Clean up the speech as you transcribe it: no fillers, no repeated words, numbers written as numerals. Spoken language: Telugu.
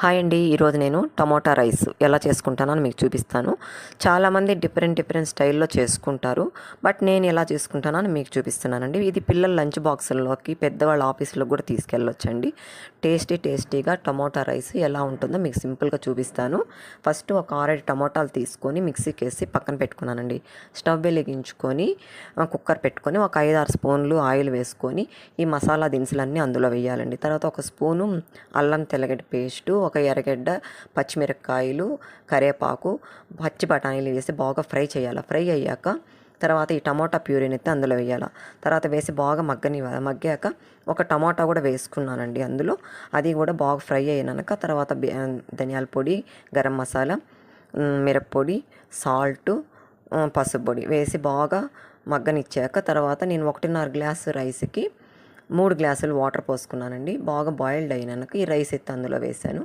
హాయ్ అండి. ఈరోజు నేను టమోటా రైస్ ఎలా చేసుకుంటానని మీకు చూపిస్తాను. చాలామంది డిఫరెంట్ స్టైల్లో చేసుకుంటారు. బట్ నేను ఎలా చేసుకుంటానని మీకు చూపిస్తున్నానండి. ఇది పిల్లల లంచ్ బాక్సుల్లోకి, పెద్దవాళ్ళ ఆఫీస్లోకి కూడా తీసుకెళ్ళొచ్చండి. టేస్టీగా టమోటా రైస్ ఎలా ఉంటుందో మీకు సింపుల్గా చూపిస్తాను. ఫస్ట్ ఒక 6 టమోటాలు తీసుకొని మిక్సీకి వేసి పక్కన పెట్టుకున్నానండి. స్టవ్ వెలిగించుకొని కుక్కర్ పెట్టుకొని ఒక 5-6 స్పూన్లు ఆయిల్ వేసుకొని ఈ మసాలా దినుసులన్నీ అందులో వేయాలండి. తర్వాత ఒక స్పూను అల్లం తెల్లగడ్డ పేస్టు, ఒక ఎర్రగడ్డ, పచ్చిమిరపకాయలు, కరివేపాకు, పచ్చి బఠానీలు వేసి బాగా ఫ్రై చేయాలి. ఫ్రై అయ్యాక తర్వాత ఈ టమోటా ప్యూరీని ఎత్తి అందులో వేయాలి. తర్వాత వేసి బాగా మగ్గాక ఒక టమోటా కూడా వేసుకున్నానండి అందులో. అది కూడా బాగా ఫ్రై అయినాక తర్వాత ధనియాల పొడి, గరం మసాలా, మిరప్పొడి, సాల్టు, పసుపు పొడి వేసి బాగా మగ్గనిచ్చాక తర్వాత నేను 1.5 గ్లాసు రైస్కి 3 గ్లాసులు వాటర్ పోసుకున్నానండి. బాగా బాయిల్డ్ అయినాక ఈ రైస్ ఎత్తి అందులో వేసాను.